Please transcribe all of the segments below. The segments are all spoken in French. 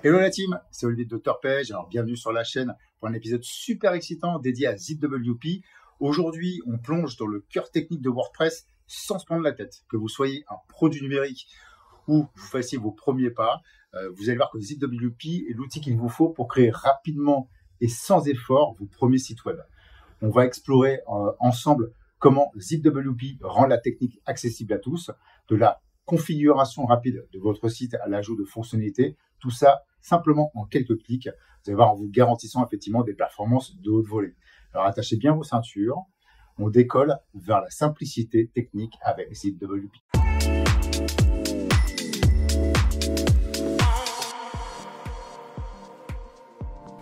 Hello la team, c'est Olivier de Dr Page. Alors bienvenue sur la chaîne pour un épisode super excitant dédié à ZWP. Aujourd'hui, on plonge dans le cœur technique de WordPress sans se prendre la tête. Que vous soyez un pro du numérique ou vous fassiez vos premiers pas, vous allez voir que ZWP est l'outil qu'il vous faut pour créer rapidement et sans effort vos premiers sites web. On va explorer ensemble comment ZWP rend la technique accessible à tous, de la configuration rapide de votre site à l'ajout de fonctionnalités, tout ça simplement en quelques clics. Vous allez voir, en vous garantissant effectivement des performances de haute volée. Alors attachez bien vos ceintures, on décolle vers la simplicité technique avec ZWP.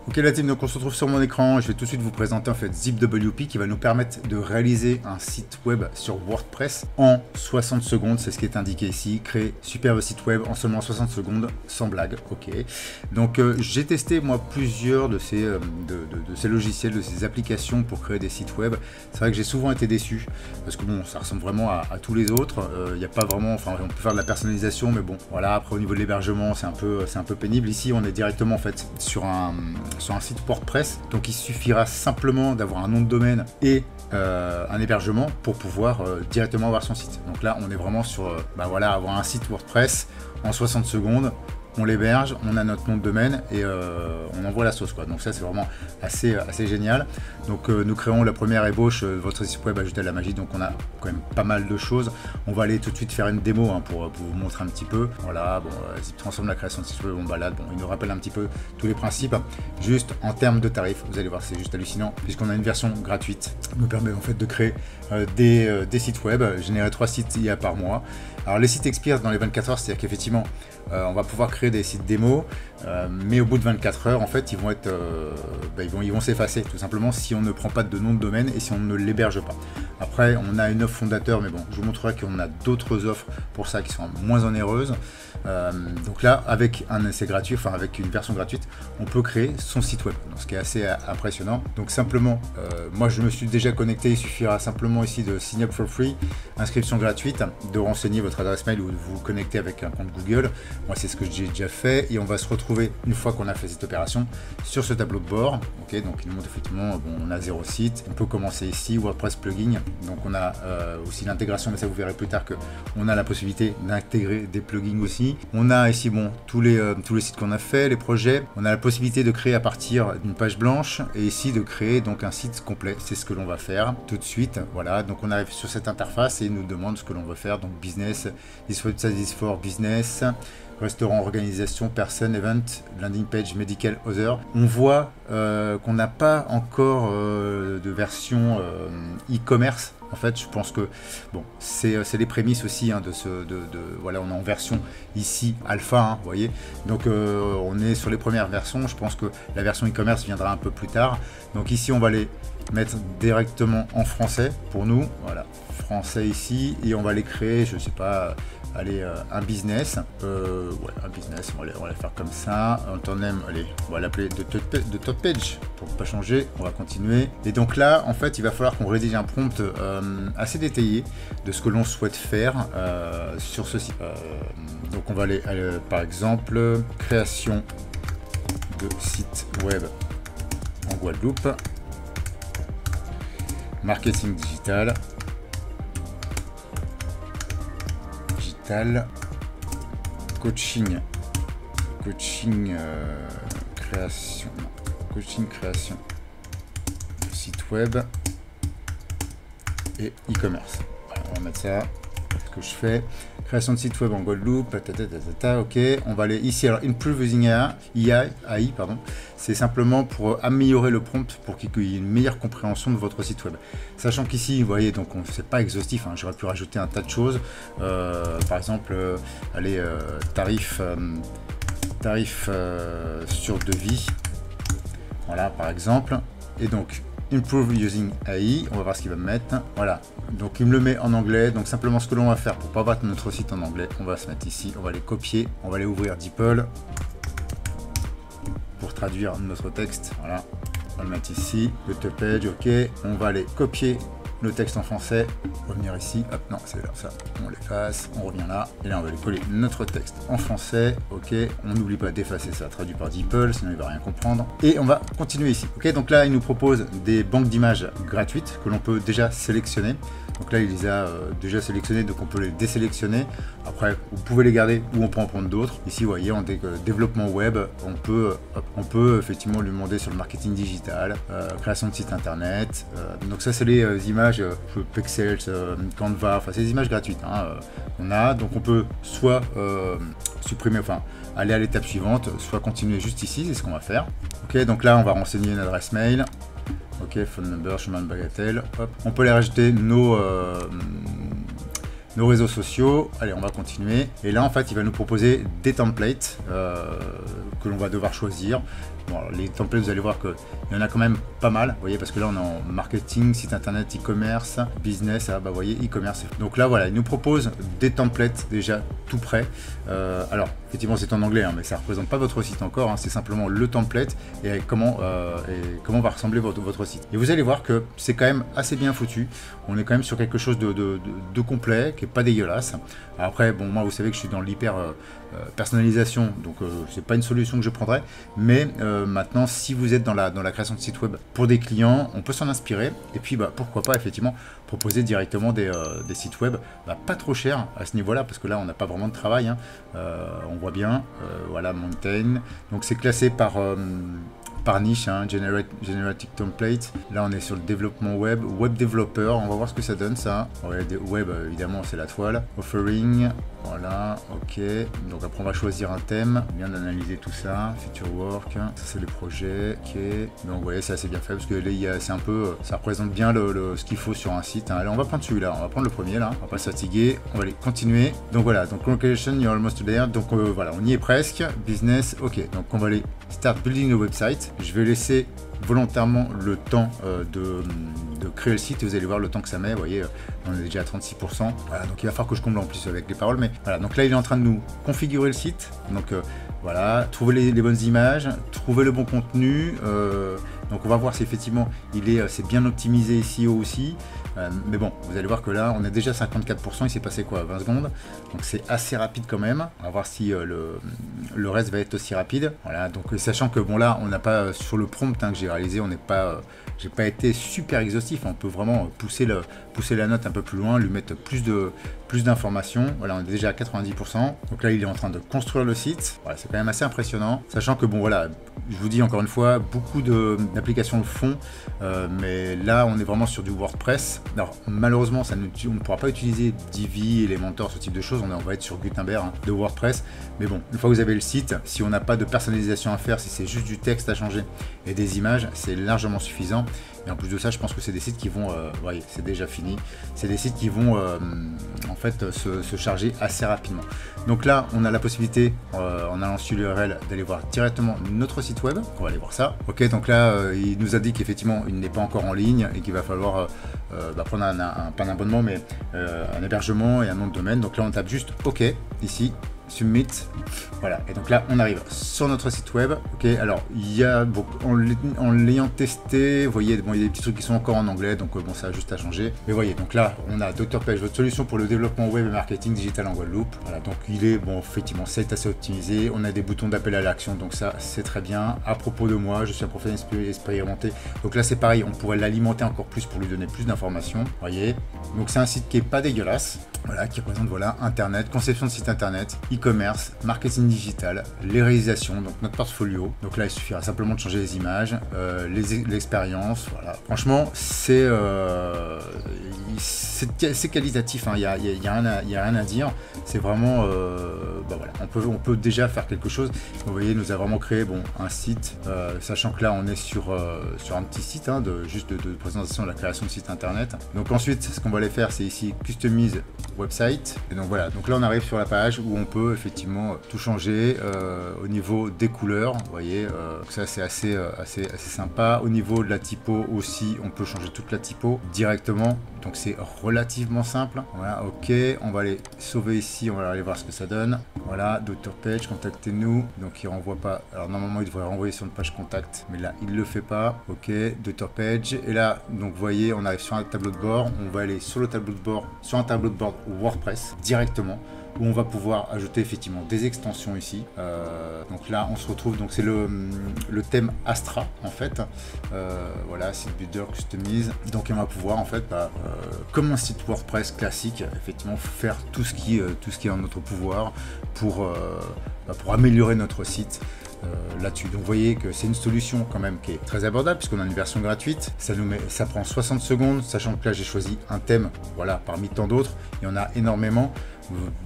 Ok la team, donc on se retrouve sur mon écran. Je vais tout de suite vous présenter en fait ZWP qui va nous permettre de réaliser un site web sur WordPress en 60 secondes. C'est ce qui est indiqué ici. Créer superbe site web en seulement 60 secondes, sans blague. Ok. Donc j'ai testé moi plusieurs de ces logiciels, de ces applications pour créer des sites web. C'est vrai que j'ai souvent été déçu parce que bon, ça ressemble vraiment à tous les autres. Il n'y a pas vraiment, enfin on peut faire de la personnalisation, mais bon, voilà. Après au niveau de l'hébergement, c'est un peu pénible. Ici, on est directement en fait sur un site WordPress, donc il suffira simplement d'avoir un nom de domaine et un hébergement pour pouvoir directement avoir son site. Donc là on est vraiment sur avoir un site WordPress en 60 secondes, on l'héberge, on a notre nom de domaine et on envoie la sauce quoi. Donc ça c'est vraiment assez génial. Donc nous créons la première ébauche de votre site web ajouté à la magie. Donc on a quand même pas mal de choses. On va aller tout de suite faire une démo pour vous montrer un petit peu. Voilà, bon, Zip transforme la création de site web en balade. Bon, il nous rappelle un petit peu tous les principes. Juste en termes de tarifs, vous allez voir, c'est juste hallucinant puisqu'on a une version gratuite qui nous permet en fait de créer des sites web, générer 3 sites IA par mois. Alors les sites expirent dans les 24 heures, c'est-à-dire qu'effectivement on va pouvoir créer des sites démo, mais au bout de 24 heures en fait ils vont être ils vont s'effacer tout simplement si on ne prend pas de nom de domaine et si on ne l'héberge pas. Après on a une offre fondateur, mais bon je vous montrerai qu'on a d'autres offres pour ça qui sont moins onéreuses. Donc là avec un essai gratuit, enfin avec une version gratuite, on peut créer son site web, donc, ce qui est assez impressionnant. Donc simplement moi je me suis déjà connecté, il suffira simplement ici de sign up for free, inscription gratuite, de renseigner votre adresse mail ou de vous connecter avec un compte Google. Moi c'est ce que j'ai déjà fait et on va se retrouver une fois qu'on a fait cette opération sur ce tableau de bord. Ok, donc il nous montre effectivement, bon, on a 0 site, on peut commencer ici, WordPress plugin, donc on a aussi l'intégration, mais ça vous verrez plus tard que on a la possibilité d'intégrer des plugins aussi. On a ici bon tous les sites qu'on a fait, les projets, on a la possibilité de créer à partir d'une page blanche et ici de créer donc un site complet. C'est ce que l'on va faire tout de suite. Voilà, donc on arrive sur cette interface et il nous demande ce que l'on veut faire, donc business, this website is for business, restaurant, organisation, personne, event, landing page, medical, other. On voit qu'on n'a pas encore de version e-commerce. En fait, je pense que bon, c'est les prémices aussi voilà, on est en version ici alpha, hein, vous voyez. Donc on est sur les premières versions. Je pense que la version e-commerce viendra un peu plus tard. Donc ici, on va les mettre directement en français pour nous. Voilà, français ici, et on va les créer. Je sais pas. Allez, un business, un business, on va le faire comme ça, un tandem, allez, on va l'appeler de top page, pour ne pas changer, on va continuer. Et donc là, en fait, il va falloir qu'on rédige un prompt assez détaillé de ce que l'on souhaite faire sur ce site. Donc on va aller, par exemple, création de site web en Guadeloupe, marketing digital, coaching création site web et e-commerce. On va mettre ça, ce que je fais, création de site web en Guadeloupe, ok, on va aller ici. Alors improve using AI, pardon, c'est simplement pour améliorer le prompt pour qu'il y ait une meilleure compréhension de votre site web. Sachant qu'ici, vous voyez, donc c'est pas exhaustif, hein, j'aurais pu rajouter un tas de choses, par exemple, allez, tarif sur devis, voilà, par exemple, et donc improve using AI, on va voir ce qu'il va me mettre. Voilà, donc il me le met en anglais. Donc simplement ce que l'on va faire pour pas avoir notre site en anglais, on va se mettre ici, on va les copier, on va aller ouvrir DeepL pour traduire notre texte. Voilà, on va le mettre ici, le top page, ok, on va aller copier le texte en français, revenir ici, hop, non, c'est là, ça, on l'efface, on revient là, et là on va aller coller notre texte en français, ok, on n'oublie pas d'effacer ça, traduit par DeepL, sinon il va rien comprendre, et on va continuer ici, ok, donc là il nous propose des banques d'images gratuites que l'on peut déjà sélectionner. Donc là, il les a déjà sélectionnés, donc on peut les désélectionner. Après, vous pouvez les garder ou on peut en prendre d'autres. Ici, vous voyez, en développement web, on peut effectivement lui demander sur le marketing digital, création de site internet. Donc ça, c'est les images Pexels, Canva, enfin, c'est des images gratuites qu'on a. Donc on peut soit supprimer, enfin, aller à l'étape suivante, soit continuer juste ici, c'est ce qu'on va faire. Ok, donc là, on va renseigner une adresse mail. Ok, phone number, chemin de bagatelle, hop. On peut les rajouter nos réseaux sociaux. Allez, on va continuer. Et là, en fait, il va nous proposer des templates que l'on va devoir choisir. Bon, alors, les templates, vous allez voir qu'il y en a quand même pas mal. Vous voyez, parce que là, on est en marketing, site internet, e-commerce, business. Ah, bah, vous voyez, e-commerce. Donc là, voilà, il nous propose des templates déjà tout prêts. Alors, effectivement, c'est en anglais, mais ça ne représente pas votre site encore. C'est simplement le template et comment va ressembler votre site. Et vous allez voir que c'est quand même assez bien foutu. On est quand même sur quelque chose de complet, qui n'est pas dégueulasse. Alors après, bon, moi, vous savez que je suis dans l'hyper personnalisation, donc c'est pas une solution que je prendrais. Mais maintenant, si vous êtes dans la création de sites web pour des clients, on peut s'en inspirer. Et puis, bah, pourquoi pas, effectivement, proposer directement des sites web pas trop chers à ce niveau-là, parce que là, on n'a pas vraiment de travail. On voit bien, voilà, Mountain. Donc, c'est classé par niche, Generating Template. Là, on est sur le développement web, web developer. On va voir ce que ça donne, ça. Ouais, web, évidemment, c'est la toile. Offering, voilà, ok. Donc après, on va choisir un thème. Bien d'analyser tout ça. Feature work, ça c'est les projets. Ok. Donc, vous voyez, c'est assez bien fait parce que là, c'est un peu, ça représente bien ce qu'il faut sur un site. Allez, on va prendre celui-là. On va prendre le premier là. On va pas se fatiguer. On va aller continuer. Donc voilà. Donc location, you're almost there. Donc voilà, on y est presque. Business, ok. Donc on va aller start building a website. Je vais laisser volontairement le temps de créer le site et vous allez voir le temps que ça met. Vous voyez, on est déjà à 36%. Voilà, donc il va falloir que je comble en plus avec les paroles. Mais voilà, donc là il est en train de nous configurer le site. Donc voilà, trouver les bonnes images, trouver le bon contenu. Donc on va voir si effectivement c'est bien optimisé ici aussi. Mais bon, vous allez voir que là on est déjà à 54%, il s'est passé quoi, 20 secondes. Donc c'est assez rapide quand même. On va voir si le reste va être aussi rapide. Voilà, donc sachant que bon là on n'a pas sur le prompt que j'ai réalisé, on n'est pas j'ai pas été super exhaustif, on peut vraiment pousser la note un peu plus loin, lui mettre plus d'informations. Voilà, on est déjà à 90%. Donc là, il est en train de construire le site. Voilà, c'est quand même assez impressionnant. Sachant que bon, voilà, je vous dis encore une fois, beaucoup d'applications le font, mais là, on est vraiment sur du WordPress. Alors malheureusement, on ne pourra pas utiliser Divi, Elementor, ce type de choses. On va être sur Gutenberg de WordPress. Mais bon, une fois que vous avez le site, si on n'a pas de personnalisation à faire, si c'est juste du texte à changer et des images, c'est largement suffisant. Et en plus de ça, je pense que c'est des sites qui vont, voyez, c'est déjà fini, c'est des sites qui vont en fait se charger assez rapidement. Donc là, on a la possibilité, en allant sur l'URL, d'aller voir directement notre site web. On va aller voir ça. Ok, donc là, il nous a dit qu'effectivement, il n'est pas encore en ligne et qu'il va falloir prendre pas un abonnement, mais un hébergement et un nom de domaine. Donc là, on tape juste OK ici. Submit, voilà, et donc là on arrive sur notre site web. Ok, alors il y a en l'ayant testé, vous voyez, bon, il y a des petits trucs qui sont encore en anglais, donc bon, ça a juste à changer. Mais vous voyez, donc là on a Dr Page, votre solution pour le développement web et marketing digital en Guadeloupe. Voilà, donc il est bon, effectivement, c'est assez optimisé. On a des boutons d'appel à l'action, donc ça c'est très bien. À propos de moi, je suis un professionnel expérimenté, donc là c'est pareil, on pourrait l'alimenter encore plus pour lui donner plus d'informations. Vous voyez, donc c'est un site qui est pas dégueulasse. Voilà, qui représente voilà, Internet, conception de site Internet, e-commerce, marketing digital, les réalisations, donc notre portfolio. Donc là, il suffira simplement de changer les images, l'expérience. Voilà. Franchement, c'est qualitatif, il n'y a rien à dire. C'est vraiment, voilà, on peut déjà faire quelque chose. Vous voyez, il nous a vraiment créé un site, sachant que là, on est sur un petit site, juste de présentation de la création de site Internet. Donc ensuite, ce qu'on va aller faire, c'est ici, customize website. Et donc voilà, donc là on arrive sur la page où on peut effectivement tout changer au niveau des couleurs. Vous voyez, ça c'est assez sympa. Au niveau de la typo aussi, on peut changer toute la typo directement. donc c'est relativement simple. Voilà, ok, on va aller sauver ici, on va aller voir ce que ça donne. Voilà, Dr Page, contactez-nous. Donc il renvoie pas, alors normalement il devrait renvoyer sur une page contact, mais là il le fait pas. Ok, Dr Page, et là donc vous voyez, on arrive sur un tableau de bord, on va aller sur le tableau de bord, sur un tableau de bord WordPress directement, où on va pouvoir ajouter effectivement des extensions ici. Donc là on se retrouve, donc c'est le thème Astra en fait. Voilà, site builder customise. Donc on va pouvoir en fait, comme un site WordPress classique, effectivement faire tout ce qui est en notre pouvoir pour améliorer notre site. Là-dessus. Donc vous voyez que c'est une solution quand même qui est très abordable puisqu'on a une version gratuite. Ça prend 60 secondes, sachant que là j'ai choisi un thème, voilà, parmi tant d'autres. Il y en a énormément.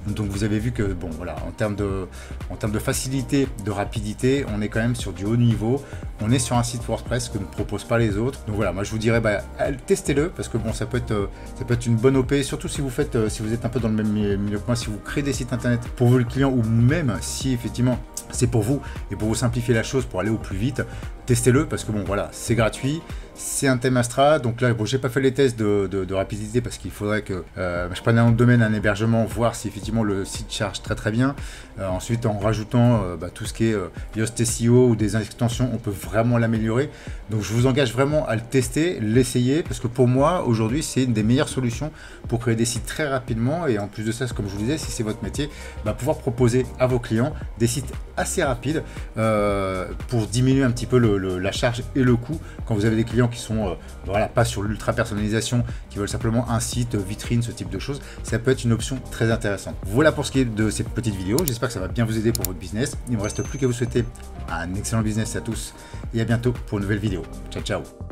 Donc vous avez vu que bon voilà, en termes de facilité, de rapidité, on est quand même sur du haut niveau. On est sur un site WordPress que ne proposent pas les autres. Donc voilà, moi je vous dirais testez-le parce que bon ça peut être une bonne OP, surtout si vous êtes un peu dans le même milieu que moi, si vous créez des sites internet pour vous le client, ou même si effectivement c'est pour vous et pour vous simplifier la chose, pour aller au plus vite, testez-le parce que bon voilà, c'est gratuit. C'est un thème Astra, donc là, bon, j'ai pas fait les tests de rapidité parce qu'il faudrait que je prenne un nom de domaine, un hébergement, voir si effectivement le site charge très bien. Ensuite, en rajoutant tout ce qui est Yoast SEO ou des extensions, on peut vraiment l'améliorer. Donc, je vous engage vraiment à le tester, l'essayer, parce que pour moi, aujourd'hui, c'est une des meilleures solutions pour créer des sites très rapidement. Et en plus de ça, comme je vous disais, si c'est votre métier, pouvoir proposer à vos clients des sites assez rapides pour diminuer un petit peu la charge et le coût quand vous avez des clients qui sont voilà, pas sur l'ultra personnalisation, qui veulent simplement un site, vitrine, ce type de choses. Ça peut être une option très intéressante. Voilà pour ce qui est de cette petite vidéo. J'espère que ça va bien vous aider pour votre business. Il ne me reste plus qu'à vous souhaiter un excellent business à tous et à bientôt pour une nouvelle vidéo. Ciao, ciao.